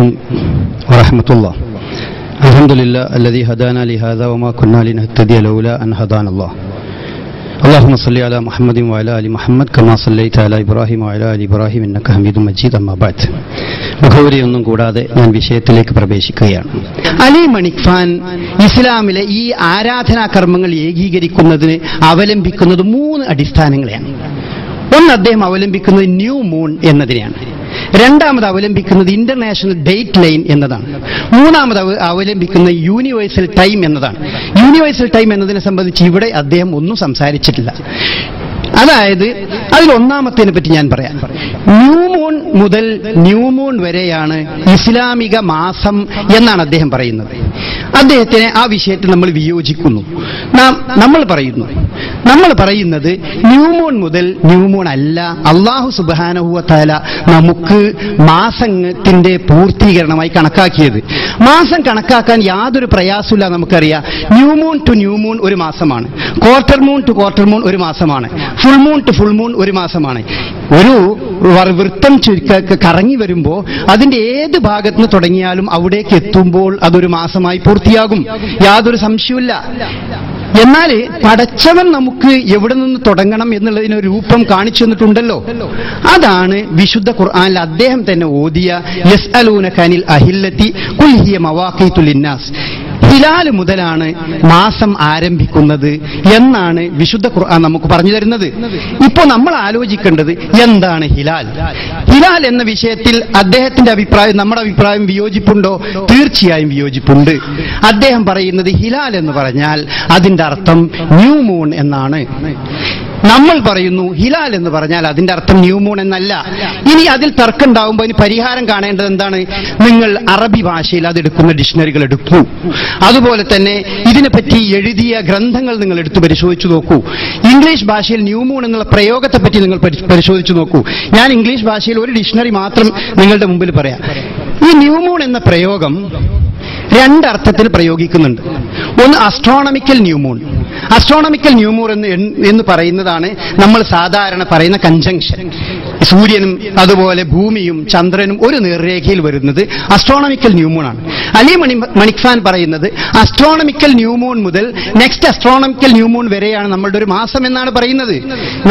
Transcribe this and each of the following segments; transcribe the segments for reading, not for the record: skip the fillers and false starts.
عليكم ورحمة الله. الحمد لله الذي هدانا لهذا وما كنا لنهتدي لولا أن هدانا الله. اللهم صل على محمد وعلى آل محمد كما صليت على إبراهيم وعلى آل إبراهيم إنك حميد مجيد. أما بعد, മുഖവുരയൊന്നും കൂടാതെ ഞാൻ വിഷയത്തിലേക്ക് പ്രവേശിക്കുകയാണ്. അലി മണിക് ഖാൻ ഇസ്ലാമിലെ ഈ ആരാധനാ കർമ്മങ്ങൾ ഏകീകരിക്കുന്നതിന് അവലംബിക്കുന്നത് 3 അടിസ്ഥാനങ്ങളെയാണ്. ഒന്ന്, അദ്ദേഹം അവലംബിക്കുന്നത് ന്യൂ മൂൺ എന്നതിനെയാണ്. രണ്ടാമത് അവലംബിക്കുന്നത് ഇന്റർനാഷണൽ ഡേറ്റ് ലൈൻ എന്നതാണ്. മൂന്നാമത് അവലംബിക്കുന്നത് യൂണിവേഴ്സൽ ടൈം എന്നതാണ്. യൂണിവേഴ്സൽ ടൈം എന്നതിനെ സംബന്ധിച്ച് ഇവിടെ അദ്ദേഹം ഒന്നും സംസാരിച്ചിട്ടില്ല. അതായത് അതിലൊന്നാമത്തേനെ പറ്റി ഞാൻ പറയാം. ന്യൂ മൂൺ മുതൽ ന്യൂ മൂൺ വരെയാണ് ഇസ്ലാമിക മാസം എന്നാണ് അദ്ദേഹം പറയുന്നത്. അദ്ദേഹത്തിന് ആ വിഷയത്തിൽ നമ്മൾ വിയോജിക്കുന്നു. നമ്മൾ പറയുന്നത് ന്യൂ മൂൺ മുതൽ ന്യൂ മൂൺ അല്ല, അല്ലാഹു സുബ്ഹാനഹു വ തആല നമുക്ക് മാസത്തിന്റെ പൂർത്തീകരണമായി കണക്കാക്കിയത്. മാസം കണക്കാക്കാൻ യാതൊരു പ്രയാസമില്ല. നമുക്കറിയാം, new moon to new moon ഒരു മാസമാണ്, quarter moon to quarter moon ഒരു മാസമാണ്, full moon to full moon ഒരു മാസമാണ്. ഒരു വൃത്തം കറങ്ങി വരുമ്പോൾ അതിന്റെ ഏത് ഭാഗത്ത് നിന്ന് തുടങ്ങിയാലും അവിടേക്ക് എത്തുമ്പോൾ അതൊരു മാസമായി പൂർത്തിയാകും, യാതൊരു സംശയവുമില്ല. എന്നാൽ പടച്ചവൻ നമുക്ക് എവിടെ നിന്ന് തുടങ്ങണം എന്നുള്ളതിനൊരു രൂപം കാണിച്ചു തന്നിട്ടുണ്ടല്ലോ. അതാണ് വിശുദ്ധ ഖുർആനിൽ അദ്ദേഹം തന്നെ ഓതിയ യസ്അലൂനക അനിൽ അഹില്ലത്തി ഖുൽ ഹിയ മവാഖീതു ലിന്നാസ്. ഹിലാൽ മുതലാണ് മാസം ആരംഭിക്കുന്നത് എന്നാണ് വിശുദ്ധ ഖുർആൻ നമുക്ക് പറഞ്ഞു തരുന്നത്. ഇപ്പോൾ നമ്മൾ ആലോചിക്കേണ്ടത് എന്താണ് ഹിലാൽ? ഹിലാൽ എന്ന വിഷയത്തിൽ അദ്ദേഹത്തിന്റെ അഭിപ്രായം നമ്മുടെ അഭിപ്രായം വിയോജിപ്പുണ്ടോ? തീർച്ചയായും വിയോജിപ്പുണ്ട്. അദ്ദേഹം പറയുന്നത് ഹിലാൽ എന്ന് പറഞ്ഞാൽ അതിന്റെ അർത്ഥം ന്യൂ മൂൺ എന്നാണ്. നമ്മൾ പറയുന്നു ഹിലാൽ എന്ന് പറഞ്ഞാൽ അതിന്റെ അർത്ഥം ന്യൂ മൂൺ എന്നല്ല. ഇനി അതിൽ തർക്കമുണ്ടാവുമ്പോൾ ഇനി പരിഹാരം കാണേണ്ടത് എന്താണ്? നിങ്ങൾ അറബി ഭാഷയിൽ അതെടുക്കുന്ന ഡിക്ഷണറികൾ എടുക്കൂ. അതുപോലെ തന്നെ ഇതിനെപ്പറ്റി എഴുതിയ ഗ്രന്ഥങ്ങൾ നിങ്ങൾ എടുത്തു പരിശോധിച്ചു നോക്കൂ. ഇംഗ്ലീഷ് ഭാഷയിൽ ന്യൂ മൂൺ എന്നുള്ള പ്രയോഗത്തെ പറ്റി നിങ്ങൾ പരിശോധിച്ചു നോക്കൂ. ഞാൻ ഇംഗ്ലീഷ് ഭാഷയിൽ ഒരു ഡിക്ഷണറി മാത്രം നിങ്ങളുടെ മുമ്പിൽ പറയാം. ഈ ന്യൂ മൂൺ എന്ന പ്രയോഗം 2 അർത്ഥത്തിൽ പ്രയോഗിക്കുന്നുണ്ട്. ഒന്ന്, astronomical new moon. Astronomical new moon എന്ന് പറയുന്നതാണ് നമ്മൾ സാധാരണ പറയുന്ന കൺജങ്ഷൻ. സൂര്യനും അതുപോലെ ഭൂമിയും ചന്ദ്രനും ഒരു നേർരേഖയിൽ വരുന്നത് അസ്ട്രോണമിക്കൽ ന്യൂ മൂൺ ആണ്. അലി മണിക് ഖാൻ പറയുന്നത് അസ്ട്രോണമിക്കൽ ന്യൂ മൂൺ മുതൽ നെക്സ്റ്റ് അസ്ട്രോണമിക്കൽ ന്യൂ മൂൺ വരെയാണ് നമ്മളുടെ ഒരു മാസം എന്നാണ് പറയുന്നത്.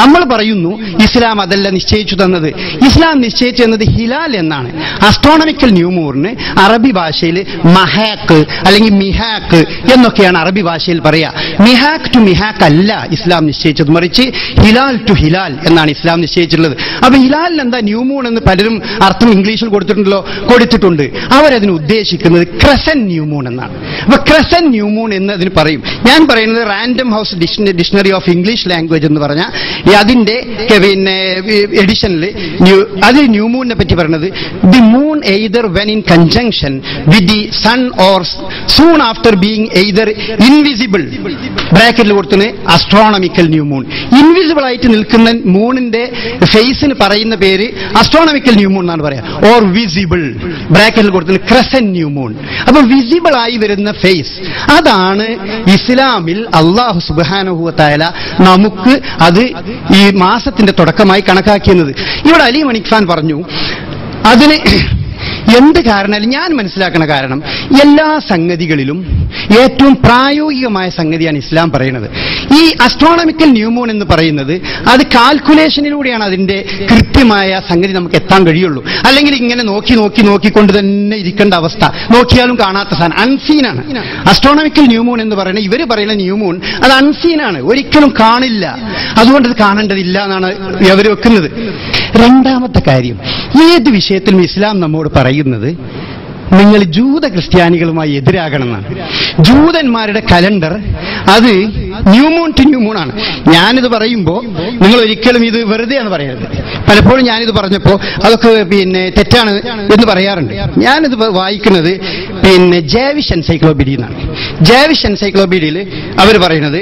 നമ്മൾ പറയുന്നു ഇസ്ലാം അതല്ല നിശ്ചയിച്ചു തന്നത്. ഇസ്ലാം നിശ്ചയിച്ചു തന്നത് ഹിലാൽ എന്നാണ്. അസ്ട്രോണമിക്കൽ ന്യൂ മൂണിന് അറബി ഭാഷയിൽ മഹാക്ക് അല്ലെങ്കിൽ മിഹാക്ക് എന്നൊക്കെയാണ് അറബി ഭാഷയിൽ പറയാ. മിഹാക്ക് ടു മിഹാക്ക് അല്ല ഇസ്ലാം നിശ്ചയിച്ചത്, മറിച്ച് ഹിലാൽ ടു ഹിലാൽ എന്നാണ് ഇസ്ലാം നിശ്ചയിച്ചിട്ടുള്ളത്. അപ്പൊ ഹിലാലിന് എന്താ ന്യൂ മൂൺ എന്ന് പലരും അർത്ഥം ഇംഗ്ലീഷിൽ കൊടുത്തിട്ടുണ്ട്. അവരതിന് ഉദ്ദേശിക്കുന്നത് ക്രസന്റ് ന്യൂ മൂൺ എന്നാണ്. അപ്പൊ ക്രസന്റ് ന്യൂ മൂൺ എന്ന് അതിന് പറയും. ഞാൻ പറയുന്നത് Random House Dictionary of English Language എന്ന് പറഞ്ഞാൽ അതിന്റെ എഡിഷനിൽ അത് ന്യൂ മൂണിനെ പറ്റി പറയുന്നത് the moon either when in conjunction with the sun or soon after being either invisible, ബ്രാക്കറ്റിൽ കൊടുത്തിന് അസ്ട്രോണമിക്കൽ ന്യൂ മൂൺ. ഇൻവിസിബിൾ ആയിട്ട് നിൽക്കുന്ന മൂണിന്റെ ഫേസിന് പറയുന്ന പേര് അസ്ട്രോണമിക്കൽ ന്യൂ മൂൺ എന്നാണ് പറയാ. ഓർ വിസിബിൾ, ബ്രാക്കറ്റിൽ കൊടുത്തിന് ക്രസന്റ് ന്യൂ മൂൺ. അപ്പൊ വിസിബിൾ ആയി വരുന്ന ഫേസ്, അതാണ് ഇസ്ലാമിൽ അല്ലാഹു സുബ്ഹാനഹു വ തആല നമുക്ക് അത് ഈ മാസത്തിന്റെ തുടക്കമായി കണക്കാക്കിയത്. ഇവിടെ അലി മണിക് ഖാൻ പറഞ്ഞു അതിന് എന്ത് കാരണം? ഞാൻ മനസ്സിലാക്കുന്ന കാരണം എല്ലാ സംഗതികളിലും ഏറ്റവും പ്രായോഗികമായ സംഗതിയാണ് ഇസ്ലാം പറയുന്നത്. ഈ അസ്ട്രോണമിക്കൽ ന്യൂ മൂൺ എന്ന് പറയുന്നത് അത് കാൽക്കുലേഷനിലൂടെയാണ് അതിന്റെ കൃത്യമായ സംഗതി നമുക്ക് എത്താൻ കഴിയുള്ളൂ. അല്ലെങ്കിൽ ഇങ്ങനെ നോക്കിക്കൊണ്ട് തന്നെ ഇരിക്കേണ്ട അവസ്ഥ, നോക്കിയാലും കാണാത്ത സാധനം, അൺസീനാണ്. അസ്ട്രോണമിക്കൽ ന്യൂ മൂൺ എന്ന് പറയുന്നത് ഇവർ പറയുന്ന ന്യൂ മൂൺ അത് അൺസീനാണ്, ഒരിക്കലും കാണില്ല. അതുകൊണ്ട് അത് കാണേണ്ടതില്ല എന്നാണ് അവർ വെക്കുന്നത്. രണ്ടാമത്തെ കാര്യം, ഏത് വിഷയത്തിലും ഇസ്ലാം നമ്മോട് പറയുന്നത് നിങ്ങൾ ജൂത ക്രിസ്ത്യാനികളുമായി എതിരാകണമെന്നാണ്. ജൂതന്മാരുടെ കലണ്ടർ അത് new moon to new moon ആണ്. ഞാനിത് പറയുമ്പോൾ നിങ്ങൾ ഒരിക്കലും ഇത് വെറുതെയാണ് പറയരുത്. പലപ്പോഴും ഞാനിത് പറഞ്ഞപ്പോൾ അതൊക്കെ തെറ്റാണ് എന്ന് പറയാറുണ്ട്. ഞാനിത് വായിക്കുന്നത് ജേവിഷ് എൻസൈക്ലോപീഡിയ എന്നാണ്. ജേവിഷ് എൻസൈക്ലോപീഡിയയിൽ അവർ പറയുന്നത്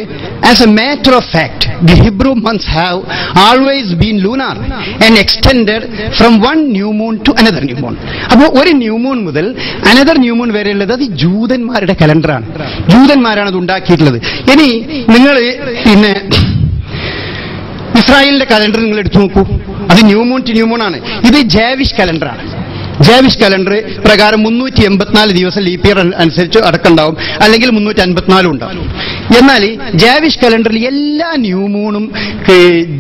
as a matter of fact the Hebrew months have always been lunar and extended from one new moon to another new moon. അപ്പോൾ ഒരു ന്യൂ മൂൺ മുതൽ അനദർ ന്യൂ മൂൺ വരെയുള്ളത് അത് ജൂതന്മാരുടെ കലണ്ടറാണ്. ജൂതന്മാരാണ് അത് ഉണ്ടാക്കിയിട്ടുള്ളത്. ഇനി നിങ്ങൾ ഇസ്രായേലിന്റെ കലണ്ടർ നിങ്ങൾ എടുത്തു നോക്കൂ, അത് new moon to new moon ആണ്. ഇത് ജേവിഷ് കലണ്ടറാണ്. ജാവിഷ് കലണ്ടർ പ്രകാരം 384 ദിവസം ലീപ് ഇയർ അനുസരിച്ച് അടക്കമുണ്ടാവും, അല്ലെങ്കിൽ 354 ഉണ്ടാവും. എന്നാൽ ജാവിഷ് കലണ്ടറിൽ എല്ലാ ന്യൂ മൂണും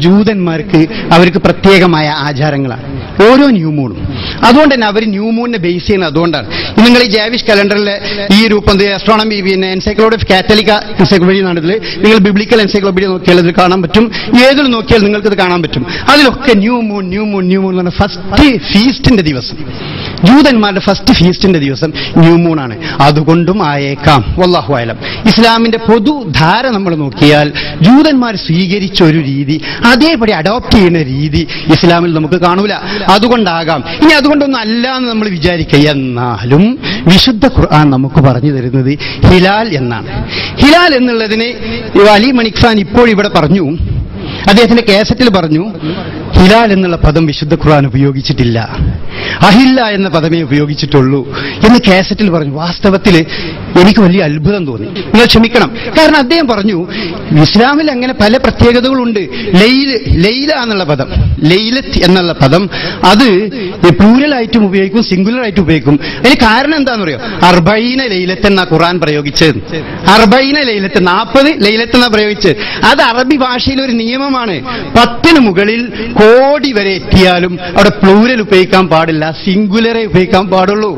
ജൂതന്മാർക്ക് അവർക്ക് പ്രത്യേകമായ ആചാരങ്ങളാണ്, ഓരോ ന്യൂ മൂണും. അതുകൊണ്ട് തന്നെ അവർ ന്യൂ മൂണിനെ ബേസ് ചെയ്യുന്നത് അതുകൊണ്ടാണ്. നിങ്ങൾ ഈ ജാവിഷ് കലണ്ടറിലെ ഈ രൂപം അസ്ട്രോണമി, പിന്നെ എൻസൈക്ലോപീഡിയ ഓഫ് കാത്തലിക്ക എൻസൈക്ലോപീഡിയ നാട്ടിൽ നിങ്ങൾ ബിബ്ലിക്കൽ എൻസൈക്ലോപീഡിയ നോക്കിയാൽ ഇത് കാണാൻ പറ്റും, ഏതിൽ നോക്കിയാൽ നിങ്ങൾക്കിത് കാണാൻ പറ്റും. അതിലൊക്കെ new moon new moon new moon എന്ന് പറഞ്ഞ ഫസ്റ്റ് ഫീസ്റ്റിന്റെ ദിവസം, ജൂതന്മാരുടെ ഫസ്റ്റ് ഫീസ്റ്റിന്റെ ദിവസം ന്യൂ മൂൺ ആണ്. അതുകൊണ്ടും ആയേക്കാം, വല്ലാഹു അലം. ഇസ്ലാമിന്റെ പൊതുധാര നമ്മൾ നോക്കിയാൽ ജൂതന്മാർ സ്വീകരിച്ച ഒരു രീതി, അതേപടി അഡോപ്റ്റ് ചെയ്യുന്ന രീതി ഇസ്ലാമിൽ നമുക്ക് കാണൂല. അതുകൊണ്ടാകാം. ഇനി അതുകൊണ്ടൊന്നും അല്ല എന്ന് നമ്മൾ വിചാരിക്കുക. എന്നാലും വിശുദ്ധ ഖുർആൻ നമുക്ക് പറഞ്ഞു തരുന്നത് ഹിലാൽ എന്നാണ്. ഹിലാൽ എന്നുള്ളതിന് അലി മണിക് ഖാൻ ഇപ്പോൾ ഇവിടെ പറഞ്ഞു, അദ്ദേഹത്തിന്റെ കാസറ്റിൽ പറഞ്ഞു, ഹിലാൽ എന്നുള്ള പദം വിശുദ്ധ ഖുർആൻ ഉപയോഗിച്ചിട്ടില്ല, അഹില്ല എന്ന പദമേ ഉപയോഗിച്ചിട്ടുള്ളൂ എന്ന് കാസറ്റിൽ പറഞ്ഞു. വാസ്തവത്തിൽ എനിക്ക് വലിയ അത്ഭുതം തോന്നി. നിങ്ങൾ ക്ഷമിക്കണം, കാരണം അദ്ദേഹം പറഞ്ഞു ഇസ്ലാമിൽ അങ്ങനെ പല പ്രത്യേകതകളുണ്ട്. ലൈല എന്നുള്ള പദം, ലൈലത്ത് എന്നുള്ള പദം അത് പ്ലൂരലായിട്ടും ഉപയോഗിക്കും, സിംഗുലറായിട്ടും ഉപയോഗിക്കും. അതിന് കാരണം എന്താണെന്ന് പറയോ? 40 ലൈലത്ത് എന്നാ ഖുർആൻ പ്രയോഗിച്ചത്. 40 ലൈലത്ത്, 40 ലൈലത്ത് എന്നാ പ്രയോഗിച്ചത്. അത് അറബി ഭാഷയിൽ ഒരു നിയമമാണ്. 10 മുകളിൽ കോടി വരെ എത്തിയാലും അവിടെ പ്ലൂരൽ ഉപയോഗിക്കാൻ പാടില്ല, സിംഗുലറെ ഉപയോഗിക്കാൻ പാടുള്ളൂ.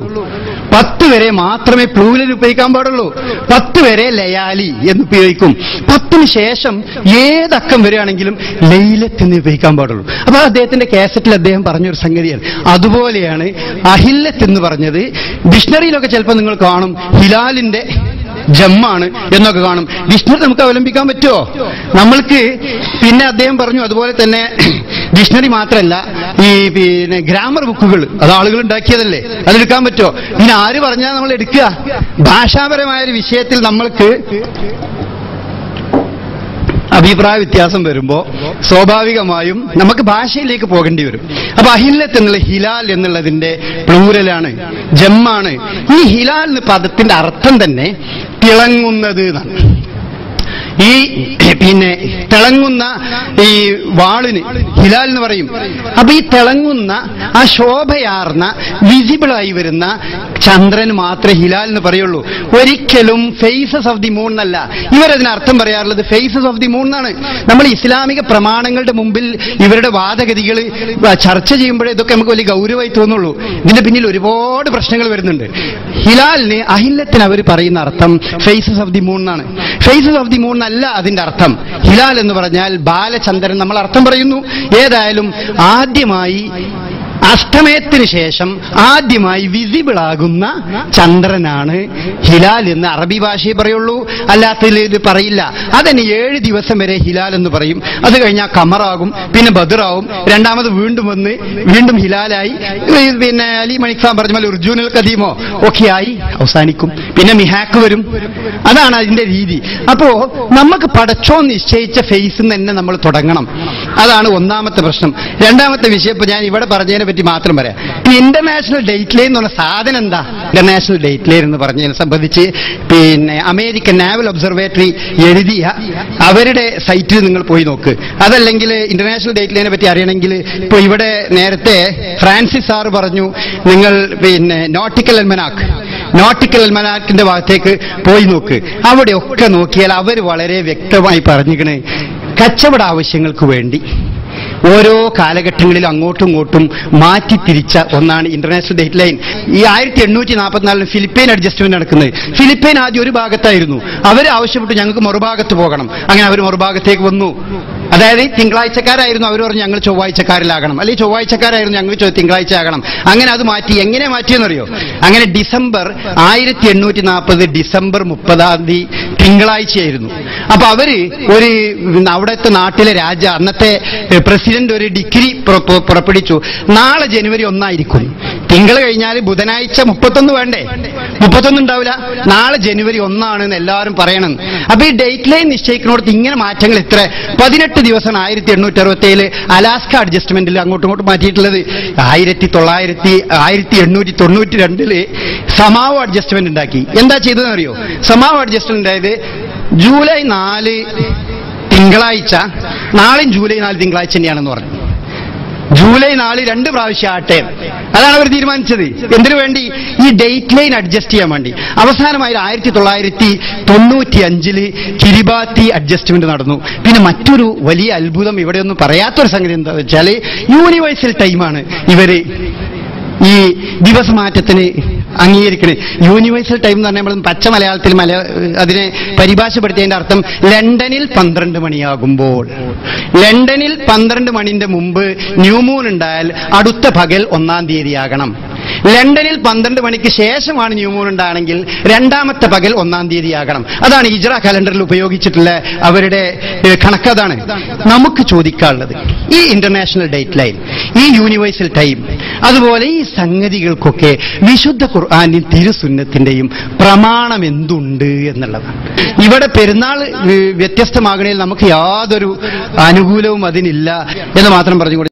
10 വരെ മാത്രമേ പ്ലൂരൽ ഉപയോഗിക്കാൻ പാടുള്ളൂ. 10 വരെ ലയാലി എന്ന് ഉപയോഗിക്കും. 10ന് ശേഷം ഏതക്കം വരികയാണെങ്കിലും ലൈലത്ത് എന്ന് ഉപയോഗിക്കാൻ പാടുള്ളൂ. അപ്പൊ അദ്ദേഹത്തിന്റെ കാസറ്റിൽ അദ്ദേഹം പറഞ്ഞൊരു സംഗതിയാണ്. അതുപോലെയാണ് അഹില്ലത്ത് എന്ന് പറഞ്ഞത്. ഡിക്ഷണറിയിലൊക്കെ ചിലപ്പോൾ നിങ്ങൾ കാണും ഹിലാലിന്റെ ജമ്മാണ് എന്നൊക്കെ കാണും. ഡിക്ഷണറി നമുക്ക് അവലംബിക്കാൻ പറ്റുമോ? നമ്മൾക്ക് പിന്നെ അദ്ദേഹം പറഞ്ഞു, അതുപോലെ തന്നെ ഡിക്ഷണറി മാത്രമല്ല, ഈ പിന്നെ ഗ്രാമർ ബുക്കുകൾ അത് ആളുകൾ ഉണ്ടാക്കിയതല്ലേ, അതെടുക്കാൻ പറ്റുമോ? ഇനി ആര് പറഞ്ഞാൽ നമ്മൾ എടുക്കുക? ഭാഷാപരമായ ഒരു വിഷയത്തിൽ നമ്മൾക്ക് അഭിപ്രായ വ്യത്യാസം വരുമ്പോൾ സ്വാഭാവികമായും നമുക്ക് ഭാഷയിലേക്ക് പോകേണ്ടി വരും. അപ്പൊ അഹില്ലത്ത് എന്നുള്ള ഹിലാൽ എന്നുള്ളതിന്റെ പ്ലൂരലാണ്, ജമ്മാണ്. ഈ ഹിലാൽ എന്ന പദത്തിന്റെ അർത്ഥം തന്നെ തിളങ്ങുന്നത് എന്നാണ്. ഈ പിന്നെ തിളങ്ങുന്ന ഈ വാളിന് ഹിലാൽ എന്ന് പറയും. അപ്പൊ ഈ തിളങ്ങുന്ന ആ ശോഭയാർന്ന വിസിബിളായി വരുന്ന ചന്ദ്രന് മാത്രമേ ഹിലാൽ എന്ന് പറയുള്ളൂ. ഒരിക്കലും ഫേസസ് ഓഫ് ദി മൂൺ എന്നല്ല ഇവരതിന് അർത്ഥം പറയാറുള്ളത്. ഫേസസ് ഓഫ് ദി മൂൺ എന്നാണ്. നമ്മൾ ഇസ്ലാമിക പ്രമാണങ്ങളുടെ മുമ്പിൽ ഇവരുടെ വാദഗതികൾ ചർച്ച ചെയ്യുമ്പോഴേ ഇതൊക്കെ നമുക്ക് വലിയ ഗൗരവമായി തോന്നുള്ളൂ. ഇതിന്റെ പിന്നിൽ ഒരുപാട് പ്രശ്നങ്ങൾ വരുന്നുണ്ട്. ഹിലാലിന്, അഹില്ലത്തിന് അവർ പറയുന്ന അർത്ഥം ഫേസസ് ഓഫ് ദി മൂൺ എന്നാണ്. ഫേസസ് ഓഫ് ദി മൂൺ അല്ല അതിന്റെ അർത്ഥം. ഹിലാൽ എന്ന് പറഞ്ഞാൽ ബാലചന്ദ്രൻ നമ്മൾ അർത്ഥം പറയുന്നു. ഏതായാലും ആദ്യമായി അസ്തമയത്തിന് ശേഷം ആദ്യമായി വിസിബിൾ ആകുന്ന ചന്ദ്രനാണ് ഹിലാൽ എന്ന് അറബി ഭാഷയെ പറയുള്ളൂ, അല്ലാത്തതിൽ ഇത് പറയില്ല. അതിന് 7 ദിവസം വരെ ഹിലാൽ എന്ന് പറയും. അത് കഴിഞ്ഞാൽ കമറാകും, പിന്നെ ബദറാവും, രണ്ടാമത് വീണ്ടും വന്ന് വീണ്ടും ഹിലാലായി, പിന്നെ അലി മണിക് ഖാൻ പറഞ്ഞ പോലെ ഉർജൂനുൽ ഖദീമോ ഒക്കെയായി അവസാനിക്കും. പിന്നെ മിഹാക്ക് വരും. അതാണ് അതിന്റെ രീതി. അപ്പോ നമുക്ക് പടച്ചോൻ നിശ്ചയിച്ച ഫേസിൽ നിന്ന് തന്നെ നമ്മൾ തുടങ്ങണം. അതാണ് ഒന്നാമത്തെ പ്രശ്നം. രണ്ടാമത്തെ വിഷയം ഇപ്പൊ ഞാൻ ഇവിടെ പറഞ്ഞതിനെ പറ്റി മാത്രം പറയാം. ഈ ഇന്റർനാഷണൽ ഡേറ്റ് ലൈൻ എന്ന് പറഞ്ഞ സാധനം എന്താ? ഇന്റർനാഷണൽ ഡേറ്റ് ലൈൻ എന്ന് പറഞ്ഞതിനെ സംബന്ധിച്ച് പിന്നെ അമേരിക്കൻ നാവൽ ഒബ്സർവേറ്ററി എഴുതിയ അവരുടെ സൈറ്റിൽ നിങ്ങൾ പോയി നോക്ക്. അതല്ലെങ്കിൽ ഇന്റർനാഷണൽ ഡേറ്റ് ലൈനെ പറ്റി അറിയണമെങ്കിൽ ഇപ്പൊ ഇവിടെ നേരത്തെ ഫ്രാൻസിസ് സാറ് പറഞ്ഞു, നിങ്ങൾ പിന്നെ നോട്ടിക്കൽ അൽമനാക്കിന്റെ ഭാഗത്തേക്ക് പോയി നോക്ക്. അവിടെയൊക്കെ നോക്കിയാൽ അവർ വളരെ വ്യക്തമായി പറഞ്ഞിരിക്കണേ, കച്ചവട ആവശ്യങ്ങൾക്ക് വേണ്ടി ഓരോ കാലഘട്ടങ്ങളിലും അങ്ങോട്ടും ഇങ്ങോട്ടും മാറ്റിത്തിരിച്ച ഒന്നാണ് ഇന്റർനാഷണൽ ഡേറ്റ് ലൈൻ. ഈ 1844 ഫിലിപ്പൈൻ അഡ്ജസ്റ്റ്മെന്റ് നടക്കുന്നത്. ഫിലിപ്പൈൻ ആദ്യം ഒരു ഭാഗത്തായിരുന്നു. അവർ ആവശ്യപ്പെട്ടു ഞങ്ങൾക്ക് മറുഭാഗത്ത് പോകണം. അങ്ങനെ അവർ മറുഭാഗത്തേക്ക് വന്നു. അതായത് തിങ്കളാഴ്ചക്കാരായിരുന്നു, അവർ പറഞ്ഞു ഞങ്ങൾ ചൊവ്വാഴ്ചക്കാരിലാകണം, അല്ലെങ്കിൽ ചൊവ്വാഴ്ചക്കാരായിരുന്നു ഞങ്ങൾ തിങ്കളാഴ്ച ആകണം. അങ്ങനെ അത് മാറ്റി. എങ്ങനെ മാറ്റിയെന്നറിയോ? അങ്ങനെ 1840 ഡിസംബർ 30 തിങ്കളാഴ്ചയായിരുന്നു. അപ്പൊ അവര് ഒരു അവിടുത്തെ നാട്ടിലെ അന്നത്തെ പ്രസിഡന്റ് ഒരു ഡിഗ്രി പുറപ്പെടുവിച്ചു. നാളെ ജനുവരി 1 തിങ്കൾ കഴിഞ്ഞാൽ ബുധനാഴ്ച 31 വേണ്ടേ? 31 ഉണ്ടാവില്ല. നാളെ ജനുവരി 1 എന്ന് എല്ലാവരും പറയണം. അപ്പൊ ഈ ഡേറ്റ് ലൈൻ നിശ്ചയിക്കുന്നിടത്ത് ഇങ്ങനെ മാറ്റങ്ങൾ ഇത്ര 18 ദിവസം 1867 അലാസ്ക അഡ്ജസ്റ്റ്മെന്റിൽ അങ്ങോട്ടും ഇങ്ങോട്ടും മാറ്റിയിട്ടുള്ളത്. 1892 സമാവോ അഡ്ജസ്റ്റ്മെന്റ് ഉണ്ടാക്കി. എന്താ ചെയ്തതെന്ന് അറിയോ? സമാവോ അഡ്ജസ്റ്റ്മെന്റ് ഉണ്ടായത് ജൂലൈ 4 തിങ്കളാഴ്ച, നാളെയും ജൂലൈ 4 തിങ്കളാഴ്ച തന്നെയാണെന്ന് പറഞ്ഞു. ജൂലൈ 4 2 പ്രാവശ്യം ആട്ടെ. അതാണ് അവർ തീരുമാനിച്ചത്. എന്തിനു വേണ്ടി? ഈ ഡേറ്റ് ലൈൻ അഡ്ജസ്റ്റ് ചെയ്യാൻ വേണ്ടി. അവസാനമായി 1995 കിരിബാത്തി അഡ്ജസ്റ്റ്മെന്റ് നടന്നു. പിന്നെ മറ്റൊരു വലിയ അത്ഭുതം, ഇവിടെയൊന്നും പറയാത്തൊരു സംഗതി എന്താ വെച്ചാൽ, യൂണിവേഴ്സൽ ടൈമാണ് ഇവര് ഈ ദിവസമാറ്റത്തിന് അംഗീകരിക്കണേ. യൂണിവേഴ്സൽ ടൈം എന്ന് പറഞ്ഞാൽ നമ്മൾ പച്ച മലയാളത്തിൽ അതിനെ പരിഭാഷപ്പെടുത്തിയതിന്റെ അർത്ഥം ലണ്ടനിൽ 12 മണിയാകുമ്പോൾ, ലണ്ടനിൽ 12 മണിന്റെ മുമ്പ് ന്യൂമൂൺ ഉണ്ടായാൽ അടുത്ത പകൽ 1-ാം തീയതിയാകണം. ലണ്ടനിൽ 12 മണിക്ക് ശേഷമാണ് ന്യൂമൂൺ ഉണ്ടാണെങ്കിൽ രണ്ടാമത്തെ പകൽ 1-ാം തീയതിയാകണം. അതാണ് ഹിജ്റ കലണ്ടറിൽ ഉപയോഗിച്ചിട്ടുള്ള അവരുടെ കണക്കതാണ്. നമുക്ക് ചോദിക്കാനുള്ളത്, ഈ ഇന്റർനാഷണൽ ഡേറ്റ് ലൈൻ, ഈ യൂണിവേഴ്സൽ ടൈം, അതുപോലെ ഈ സംഗതികൾക്കൊക്കെ വിശുദ്ധ ഖുർആനിൽ തിരുസുന്നത്തിന്റെയും പ്രമാണം എന്തുണ്ട് എന്നുള്ളതാണ്. ഇവിടെ പെരുന്നാൾ വ്യത്യസ്തമാകണേൽ നമുക്ക് യാതൊരു അനുകൂലവും അതിനില്ല എന്ന് മാത്രം പറഞ്ഞുകൊണ്ട്